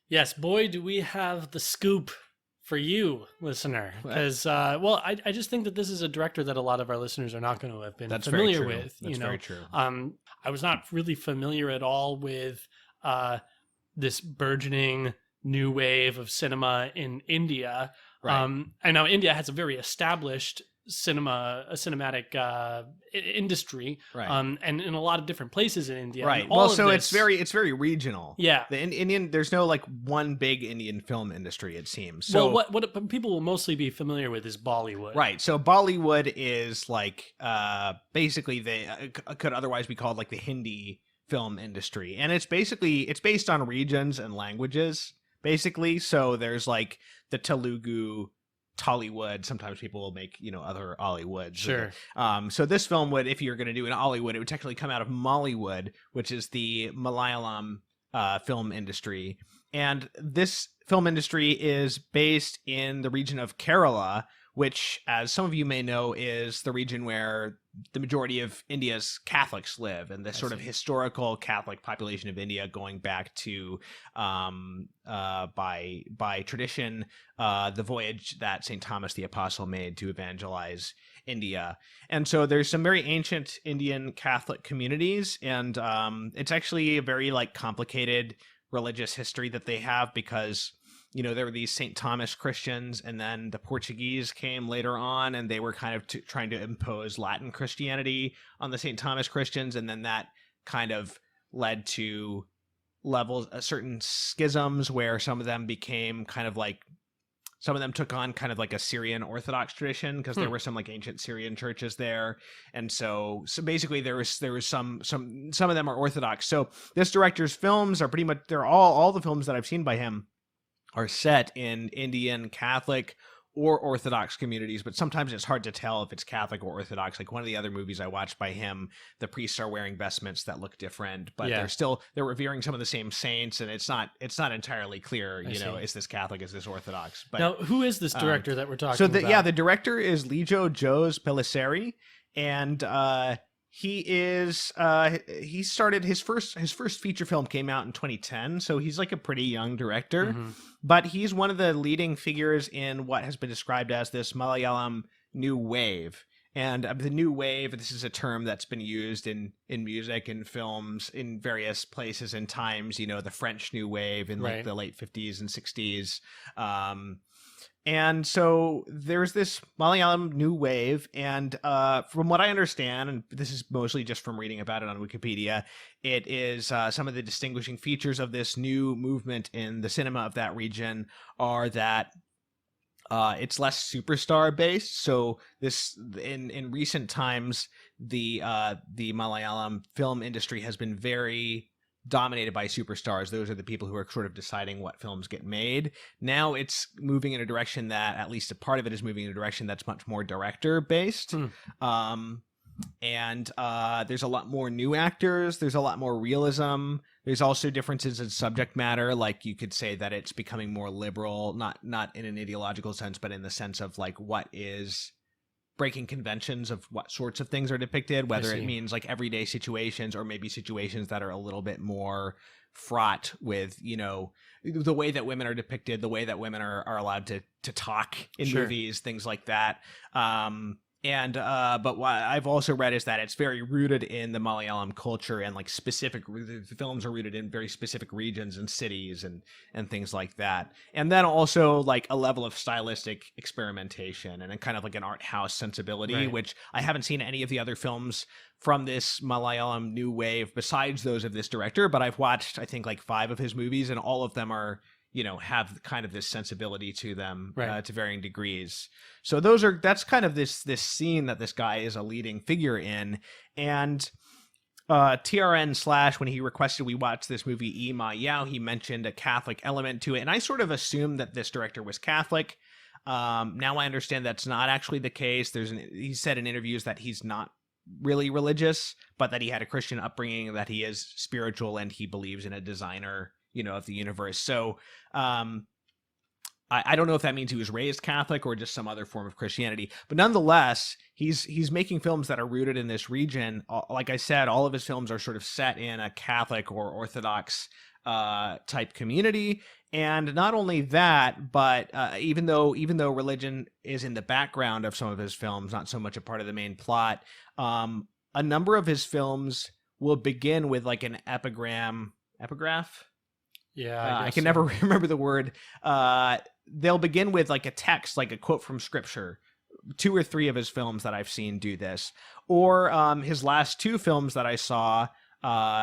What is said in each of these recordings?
Yes, boy, do we have the scoop for you, listener. What? Because, I just think that this is a director that a lot of our listeners are not going to have been That's very familiar true. with. That's very true. I was not really familiar at all with uh, this burgeoning new wave of cinema in India. Right. I know India has a very established cinematic industry, Right. and in a lot of different places in India. And Right. Well, all of so this, it's very regional. yeah. The Indian there's no like one big Indian film industry, it seems. Well, So what people will mostly be familiar with is Bollywood. right. So Bollywood is like basically they could otherwise be called like the Hindi film industry. And it's based on regions and languages basically. So there's like the Telugu Tollywood. Sometimes people will make, other Ollywoods. Sure. So this film would, if you're going to do an Ollywood, it would technically come out of Mollywood, which is the Malayalam film industry. And this film industry is based in the region of Kerala, which, as some of you may know, is the region where the majority of India's Catholics live, and the sort of historical Catholic population of India going back to, by tradition, the voyage that St. Thomas the Apostle made to evangelize India. And so there's some very ancient Indian Catholic communities, and it's actually a very like complicated religious history that they have because there were these St. Thomas Christians, and then the Portuguese came later on, and they were kind of trying to impose Latin Christianity on the St. Thomas Christians, and then that kind of led to certain schisms where some of them became kind of like, some of them took on kind of like a Syrian Orthodox tradition because there were some like ancient Syrian churches there, and so basically there was some of them are Orthodox. So this director's films are pretty much, they're all the films that I've seen by him are set in Indian Catholic or Orthodox communities, but sometimes it's hard to tell if it's Catholic or Orthodox. Like one of the other movies I watched by him, the priests are wearing vestments that look different, but they're revering some of the same saints, and it's not entirely clear, is this Catholic, is this Orthodox? But now, who is this director that we're talking about? The director is Lijo Pellissery, and he started his first feature film came out in 2010, so he's like a pretty young director, but he's one of the leading figures in what has been described as this Malayalam new wave. And the new wave, this is a term that's been used in music and films in various places and times, the French new wave in like the late 50s and 60s. And so there's this Malayalam new wave, and from what I understand, and this is mostly just from reading about it on Wikipedia, it is some of the distinguishing features of this new movement in the cinema of that region are that it's less superstar based. So this in recent times, the Malayalam film industry has been very dominated by superstars. Those are the people who are sort of deciding what films get made. Now it's moving in a direction that, at least a part of it is moving in a direction that's much more director based. And there's a lot more new actors. There's a lot more realism. There's also differences in subject matter. Like you could say that it's becoming more liberal, not in an ideological sense, but in the sense of like what is breaking conventions of what sorts of things are depicted, whether it means like everyday situations or maybe situations that are a little bit more fraught with, the way that women are depicted, the way that women are allowed to talk in movies, things like that. But what I've also read is that it's very rooted in the Malayalam culture, and like the films are rooted in very specific regions and cities and things like that. And then also like a level of stylistic experimentation and kind of like an art house sensibility, which I haven't seen any of the other films from this Malayalam new wave besides those of this director, but I've watched, I think, like 5 of his movies, and all of them are, have kind of this sensibility to them to varying degrees. So that's kind of this scene that this guy is a leading figure in. And TRN / when he requested we watch this movie Ima Yao, he mentioned a Catholic element to it, and I sort of assumed that this director was Catholic. Now I understand that's not actually the case. He said in interviews that he's not really religious, but that he had a Christian upbringing, that he is spiritual, and he believes in a designer, of the universe. So I don't know if that means he was raised Catholic or just some other form of Christianity, but nonetheless, he's making films that are rooted in this region. Like I said, all of his films are sort of set in a Catholic or Orthodox type community. And not only that, but even though religion is in the background of some of his films, not so much a part of the main plot, a number of his films will begin with like an epigraph. Yeah, I can never remember the word. They'll begin with like a text, like a quote from scripture. 2 or 3 of his films that I've seen do this, or his last 2 films that I saw,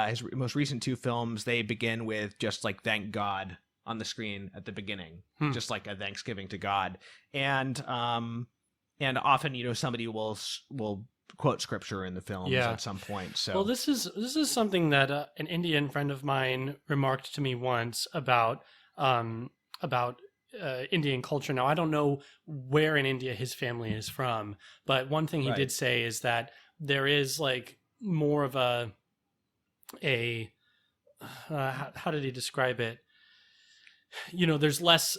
his most recent 2 films, they begin with just like "Thank God" on the screen at the beginning, just like a thanksgiving to God, and often somebody will quote scripture in the films at some point. So well, this is something that an Indian friend of mine remarked to me once about Indian culture. Now, I don't know where in India his family is from, but one thing he did say is that there is like more of how did he describe it? There's less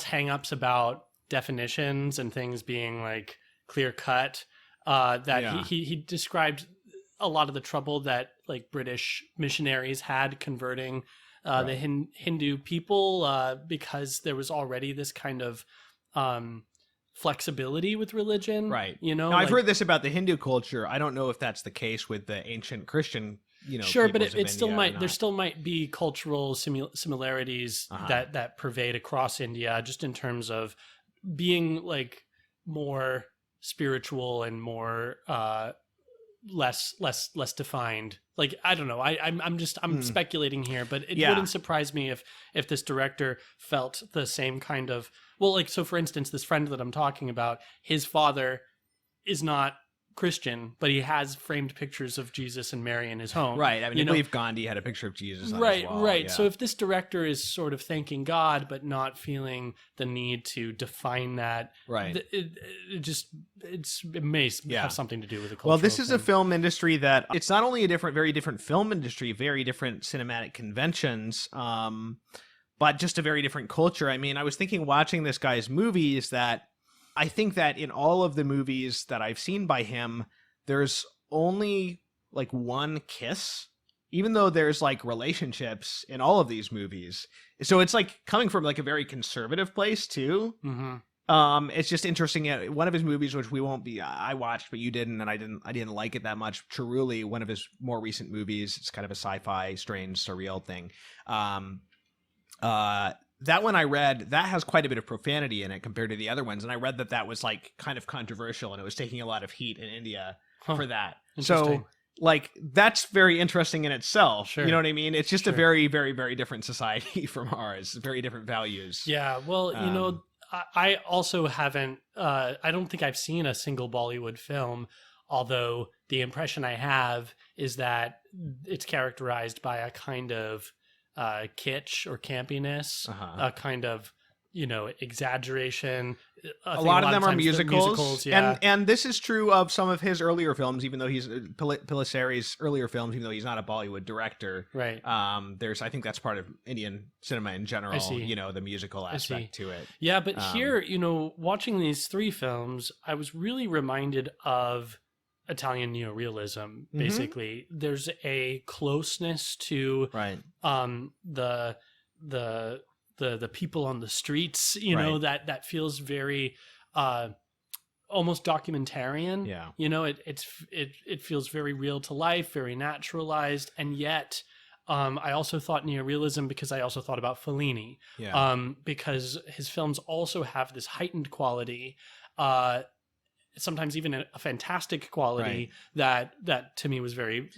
hang-ups about definitions and things being like clear cut. He described a lot of the trouble that like British missionaries had converting the Hindu people, because there was already this kind of flexibility with religion. Right. Now, I've heard this about the Hindu culture. I don't know if that's the case with the ancient Christian, sure, but it still India might. There still might be cultural similarities that pervade across India, just in terms of being like more spiritual and more less defined. Like, I don't know, I'm speculating here, but it wouldn't surprise me if this director felt the same kind of, well, like, so for instance, this friend that I'm talking about, his father is not Christian, but he has framed pictures of Jesus and Mary in his home. Right. I mean, I believe Gandhi had a picture of Jesus on his wall. Right. Yeah. So if this director is sort of thanking God, but not feeling the need to define that, right, it may have something to do with the culture. Well, this is a film industry that it's not only very different film industry, very different cinematic conventions, but just a very different culture. I mean, I was thinking watching this guy's movies that I think that in all of the movies that I've seen by him, there's only like one kiss, even though there's like relationships in all of these movies. So it's like coming from like a very conservative place too. Mm-hmm. It's just interesting. One of his movies, which I watched, but you didn't, and I didn't like it that much. Truly, one of his more recent movies. It's kind of a sci-fi, strange, surreal thing. That one I read, that has quite a bit of profanity in it compared to the other ones. And I read that was like kind of controversial, and it was taking a lot of heat in India for that. So like, that's very interesting in itself. Sure. You know what I mean? It's just a very, very, very different society from ours, very different values. Yeah. Well, I also haven't, I don't think I've seen a single Bollywood film, although the impression I have is that it's characterized by a kind of kitsch or campiness, a kind of exaggeration. A lot of them are musicals, yeah. and this is true of some of his earlier films, even though he's Pellissery's earlier films, even though he's not a Bollywood director. Right. I think that's part of Indian cinema in general. The musical aspect to it. Yeah, but here, watching these 3 films, I was really reminded of Italian neorealism. Basically, there's a closeness to the people on the streets, that feels very almost documentarian. Yeah. It feels very real to life, very naturalized, and yet I also thought neorealism because I also thought about Fellini. Yeah. Because his films also have this heightened quality, sometimes even a fantastic quality that to me was very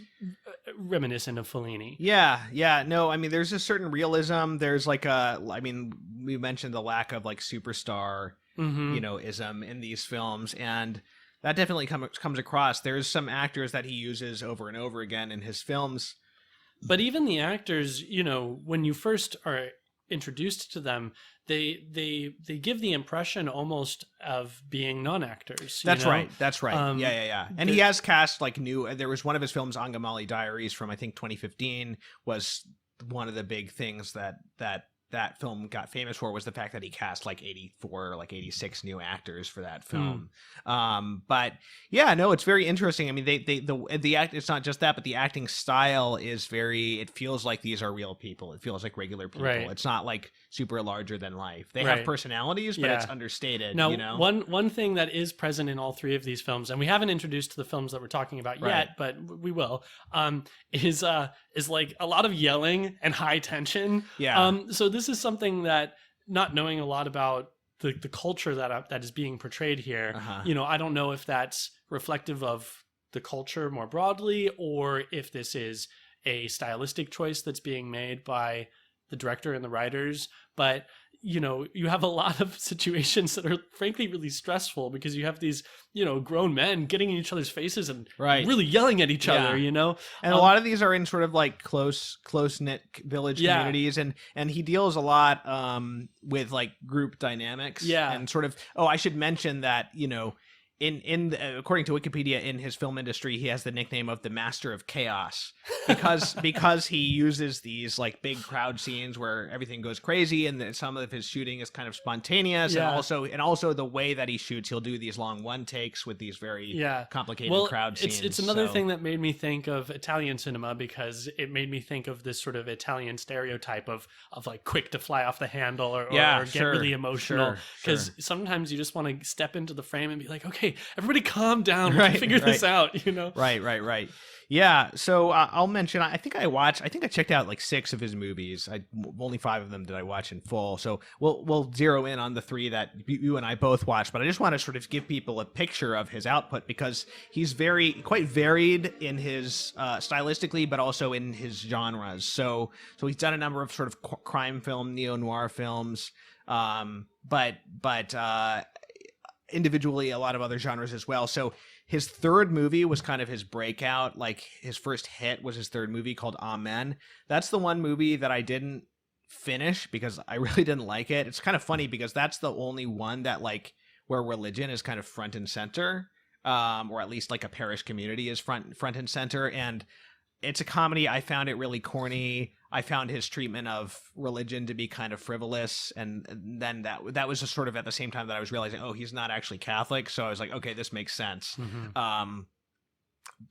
reminiscent of Fellini. Yeah. No, I mean, there's a certain realism. There's like we mentioned the lack of like superstar, ism in these films, and that definitely comes across. There's some actors that he uses over and over again in his films. But even the actors, when you first are introduced to them, they give the impression almost of being non-actors. That's right. Yeah. And he has cast like new. There was one of his films, Angamali Diaries, from I think 2015, was one of the big things that that film got famous for was the fact that he cast like 84 or like 86 new actors for that film. But yeah, no, it's very interesting. I mean, the act, it's not just that, but the acting style is it feels like these are real people. It feels like regular people. Right. It's not like super larger than life. They have personalities, but it's understated. Now, you know? one thing that is present in all three of these films, and we haven't introduced to the films that we're talking about yet, but we will, is like a lot of yelling and high tension. Yeah. So this is something that, not knowing a lot about the culture that is being portrayed here, you know, I don't know if that's reflective of the culture more broadly, or if this is a stylistic choice that's being made by the director and the writers. But you know, you have a lot of situations that are frankly really stressful, because you have these, you know, grown men getting in each other's faces and really yelling at each other, you know? And a lot of these are in sort of like close-knit village communities, and he deals a lot with like group dynamics. And sort of, I should mention that, you know, according to Wikipedia, in his film industry, he has the nickname of the Master of Chaos, because he uses these like big crowd scenes where everything goes crazy, and some of his shooting is kind of spontaneous, and also the way that he shoots, he'll do these long one takes with these very complicated crowd scenes. It's another thing that made me think of Italian cinema, because it made me think of this sort of Italian stereotype of like quick to fly off the handle or get really emotional, because sometimes you just want to step into the frame and be like, okay, everybody calm down. We can figure this out, you know? Right. Yeah. So I'll mention, I think I checked out like 6 of his movies. Only 5 of them did I watch in full. So we'll zero in on the 3 that you and I both watched. But I just want to sort of give people a picture of his output, because he's quite varied in his stylistically, but also in his genres. So he's done a number of sort of crime film, neo-noir films, but individually a lot of other genres as well. So his third movie was kind of his breakout. Like his first hit was his third movie called Amen. That's the one movie that I didn't finish because I really didn't like it. It's kind of funny because that's the only one that like where religion is kind of front and center, or at least like a parish community is front and center. And it's a comedy. I found it really corny. I found his treatment of religion to be kind of frivolous. And then that was just sort of at the same time that I was realizing, he's not actually Catholic. So I was like, okay, this makes sense.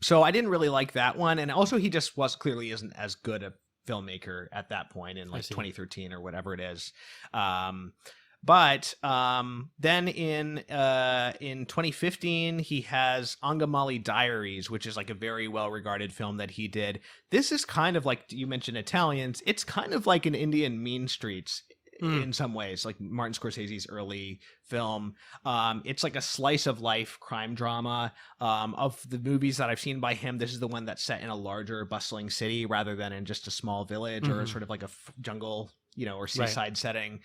So I didn't really like that one. And also he just clearly isn't as good a filmmaker at that point in like 2013 or whatever it is. But then in 2015, he has Angamali Diaries, which is like a very well-regarded film that he did. This is kind of like, you mentioned Italians. It's kind of like an Indian Mean Streets in some ways, like Martin Scorsese's early film. It's like a slice of life crime drama. Of the movies that I've seen by him, this is the one that's set in a larger bustling city rather than in just a small village or sort of like a jungle, or seaside setting.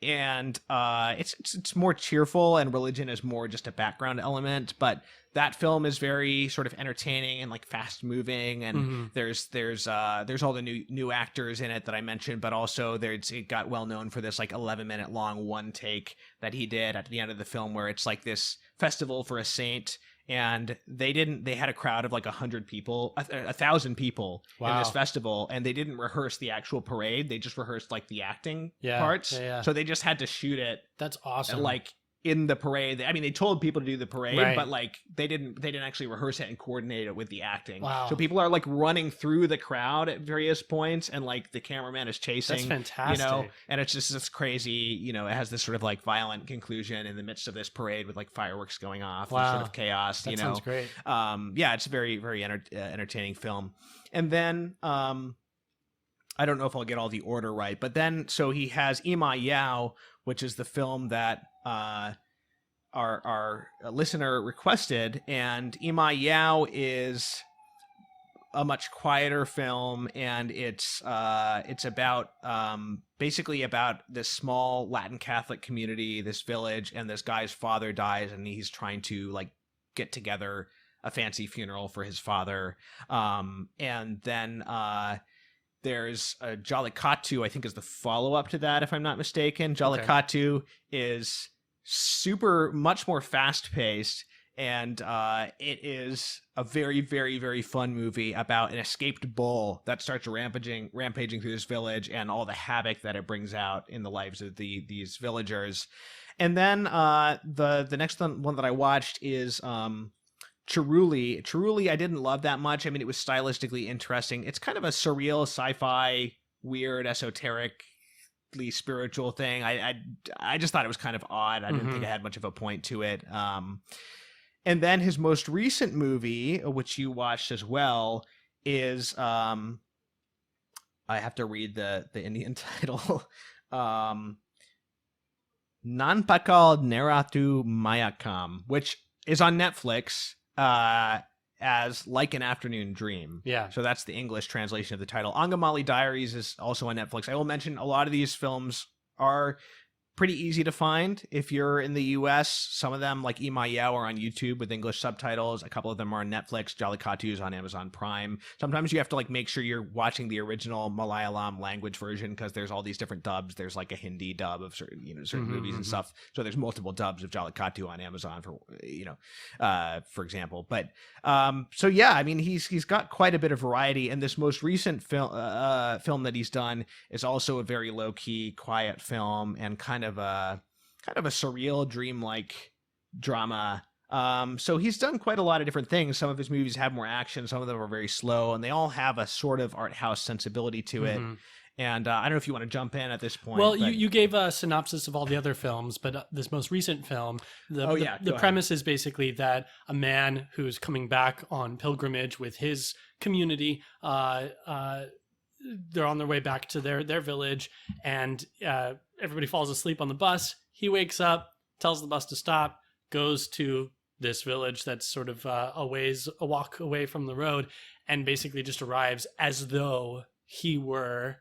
And it's more cheerful, and religion is more just a background element. But that film is very sort of entertaining and like fast moving, and there's all the new actors in it that I mentioned, but also it got well known for this like 11-minute long one take that he did at the end of the film, where it's like this festival for a saint. And they had a crowd of like 100 people, 1,000 people in this festival, and they didn't rehearse the actual parade. They just rehearsed like the acting parts. So they just had to shoot it. That's awesome. And, like in the parade, I mean, they told people to do the parade, but like they didn't actually rehearse it and coordinate it with the acting. So people are like running through the crowd at various points, and like the cameraman is chasing. That's fantastic. And it's just this crazy, it has this sort of like violent conclusion in the midst of this parade with like fireworks going off and sort of chaos. That sounds great. It's a very, very entertaining film. And then I don't know if I'll get all the order right, but then so he has Ima Yao, which is the film that our listener requested, and Ima Yao is a much quieter film, and it's about basically about this small Latin Catholic community, this village, and this guy's father dies, and he's trying to like get together a fancy funeral for his father, and then there's Jallikattu, I think, is the follow-up to that, if I'm not mistaken. Jallikattu is much more fast-paced. And it is a very, very, very fun movie about an escaped bull that starts rampaging through this village and all the havoc that it brings out in the lives of these villagers. And then the next one that I watched is Cerulli. Cerulli I didn't love that much. I mean, it was stylistically interesting. It's kind of a surreal sci-fi, weird, esoterically spiritual thing. I just thought it was kind of odd. I didn't think it had much of a point to it. And then his most recent movie, which you watched as well, is I have to read the Indian title. Nanpakal Neratu Mayakam, which is on Netflix as Like an Afternoon Dream. Yeah. So that's the English translation of the title. Angamali Diaries is also on Netflix. I will mention a lot of these films are pretty easy to find if you're in the US. Some of them, like Imayao, are on YouTube with English subtitles. A couple of them are on Netflix. Jallikattu is on Amazon Prime. Sometimes you have to like make sure you're watching the original Malayalam language version because there's all these different dubs. There's like a Hindi dub of certain movies and stuff. So there's multiple dubs of Jallikattu on Amazon for example. But so yeah, I mean he's got quite a bit of variety, and this most recent film that he's done is also a very low key, quiet film and kind of a surreal, dreamlike drama. So he's done quite a lot of different things. Some of his movies have more action, some of them are very slow, and they all have a sort of art house sensibility to it. And I don't know if you want to jump in at this point. Well, you gave a synopsis of all the other films, but this most recent film, the premise is basically that a man who's coming back on pilgrimage with his community, they're on their way back to their village, and everybody falls asleep on the bus. He wakes up, tells the bus to stop, goes to this village that's sort of a walk away from the road, and basically just arrives as though he were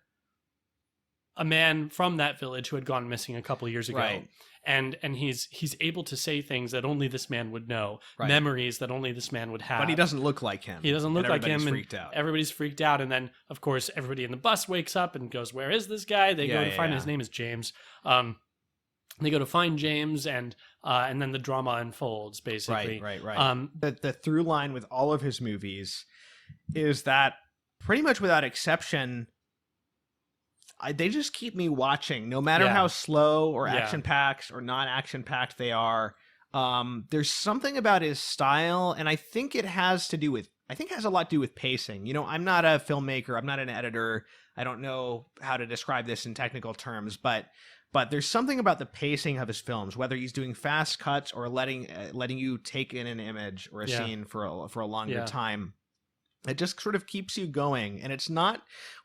a man from that village who had gone missing a couple years ago. Right. And he's able to say things that only this man would know, memories that only this man would have. But he doesn't look like him. He doesn't look like him, and freaked out. Everybody's freaked out. And then, of course, everybody in the bus wakes up and goes, "Where is this guy?" They go to find his name is James. They go to find James, and then the drama unfolds. Basically, right. The through line with all of his movies is that pretty much without exception, they just keep me watching, no matter how slow or action-packed or not action-packed they are. There's something about his style, and I think it has a lot to do with pacing. You know, I'm not a filmmaker, I'm not an editor, I don't know how to describe this in technical terms, but there's something about the pacing of his films, whether he's doing fast cuts or letting you take in an image or a scene for a longer time. It just sort of keeps you going. And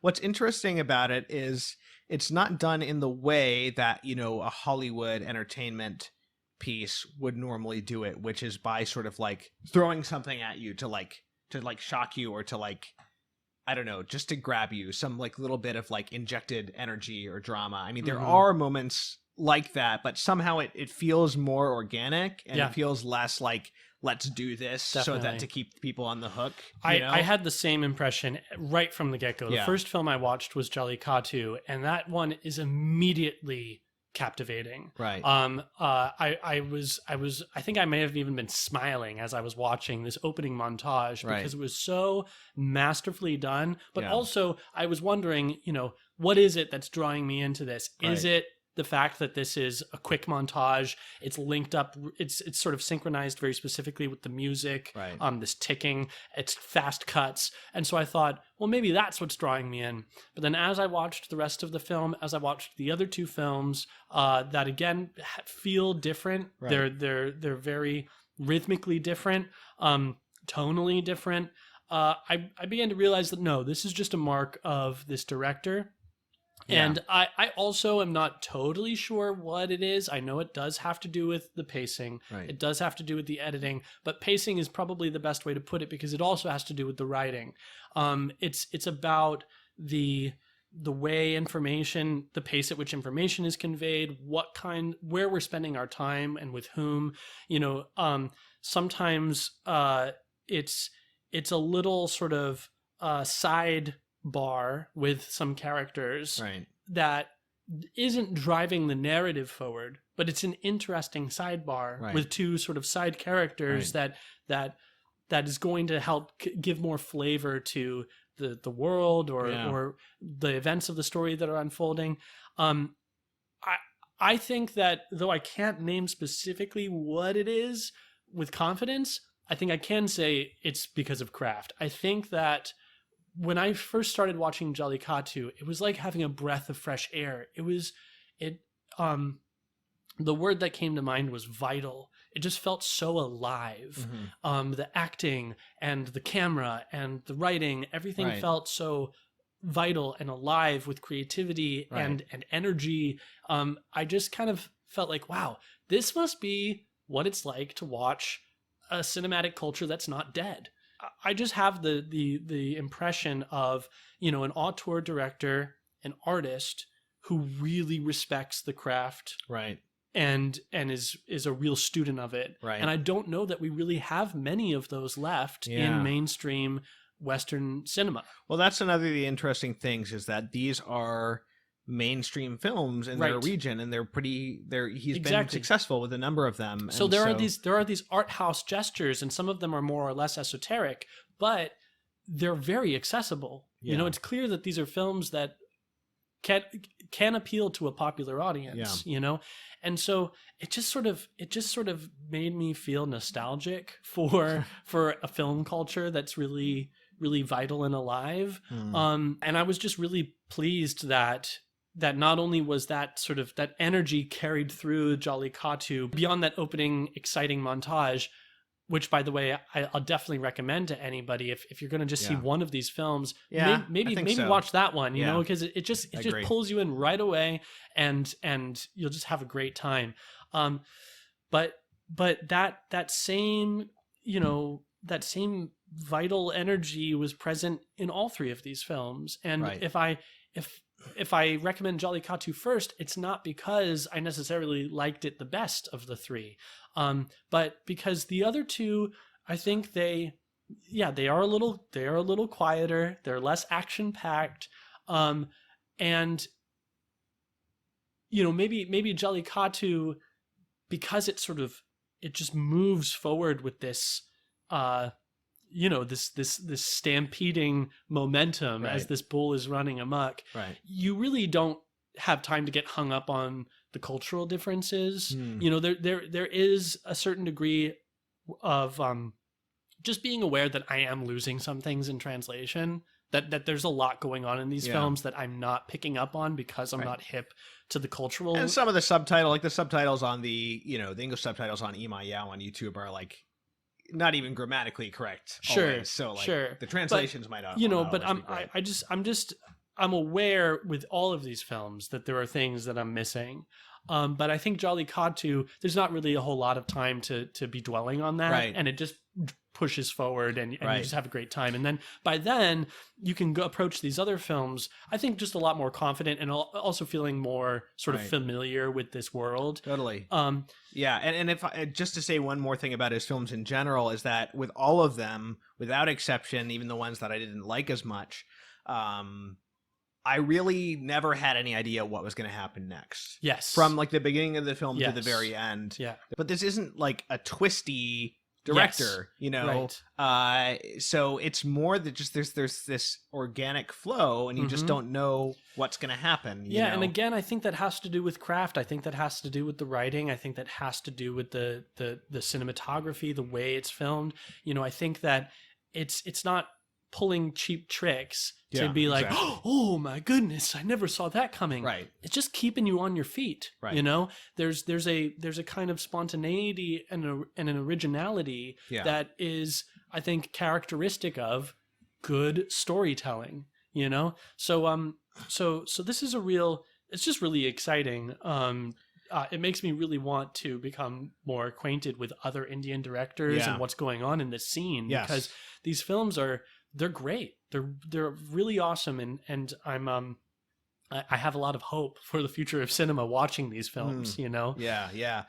what's interesting about it is it's not done in the way that, you know, a Hollywood entertainment piece would normally do it, which is by sort of like throwing something at you to shock you, or to like, I don't know, just to grab you, some like little bit of like injected energy or drama. I mean, there are moments like that, but somehow it feels more organic, and it feels less like, let's do this so that to keep people on the hook. I had the same impression right from the get-go. The first film I watched was Jallikattu, and that one is immediately captivating. Right. I think I may have even been smiling as I was watching this opening montage because it was so masterfully done. But also I was wondering, you know, what is it that's drawing me into this? Is it the fact that this is a quick montage? It's linked up. It's sort of synchronized very specifically with the music. Right. This ticking. It's fast cuts, and so I thought, well, maybe that's what's drawing me in. But then, as I watched the rest of the film, as I watched the other two films, that again feel different. Right. They're very rhythmically different, tonally different. I began to realize that no, this is just a mark of this director. And I also am not totally sure what it is. I know it does have to do with the pacing. Right. It does have to do with the editing, but pacing is probably the best way to put it because it also has to do with the writing. It's about the way information, the pace at which information is conveyed, where we're spending our time and with whom. You know, sometimes it's a little sort of side bar with some characters that isn't driving the narrative forward, but it's an interesting sidebar with two sort of side characters that is going to help give more flavor to the world or the events of the story that are unfolding. I think that, though I can't name specifically what it is with confidence, I think I can say it's because of craft. I think that when I first started watching Jallikattu, it was like having a breath of fresh air. The word that came to mind was vital. It just felt so alive. The acting and the camera and the writing, everything felt so vital and alive with creativity and energy. I just kind of felt like, wow, this must be what it's like to watch a cinematic culture that's not dead. I just have the impression of, an auteur director, an artist who really respects the craft, and is a real student of it. And I don't know that we really have many of those left in mainstream Western cinema. Well, that's another of the interesting things, is that these are mainstream films in their region, and he's been successful with a number of them. So there are these art house gestures, and some of them are more or less esoteric, but they're very accessible. It's clear that these are films that can appeal to a popular audience, and so it just sort of made me feel nostalgic for a film culture that's really, really vital and alive. And I was just really pleased that not only was that sort of that energy carried through Jallikattu beyond that opening exciting montage, which, by the way, I'll definitely recommend to anybody if you're going to just see one of these films. Maybe watch that one, because it just pulls you in right away, and you'll just have a great time. But that same vital energy was present in all three of these films, and if I recommend Jallikattu first, it's not because I necessarily liked it the best of the three, but because the other two, I think they are a little quieter, they're less action packed, and maybe Jallikattu, because it just moves forward with this this stampeding momentum as this bull is running amok. You really don't have time to get hung up on the cultural differences. There is a certain degree of just being aware that I am losing some things in translation, that there's a lot going on in these films that I'm not picking up on because I'm not hip to the cultural. And some of the subtitles on the English subtitles on Imayao on YouTube are like not even grammatically correct. Sure. Always. So the translations might not. But I'm aware with all of these films that there are things that I'm missing. But I think Jallikattu, there's not really a whole lot of time to be dwelling on that, and it just pushes forward, and you just have a great time. And then by then you can go approach these other films, I think, just a lot more confident and also feeling more sort of familiar with this world. Totally. And if just to say one more thing about his films in general, is that with all of them, without exception, even the ones that I didn't like as much, I really never had any idea what was going to happen next. Yes. From like the beginning of the film to the very end. Yeah. But this isn't like a twisty director, so it's more that just there's this organic flow, and you just don't know what's going to happen. You know? And again, I think that has to do with craft. I think that has to do with the writing. I think that has to do with the cinematography, the way it's filmed. I think that it's not pulling cheap tricks to be like, oh my goodness, I never saw that coming. It's just keeping you on your feet. There's a kind of spontaneity and an originality that is, I think, characteristic of good storytelling. So this is it's just really exciting. It makes me really want to become more acquainted with other Indian directors and what's going on in this scene, because these films they're great. They're really awesome, and I have a lot of hope for the future of cinema watching these films. Yeah.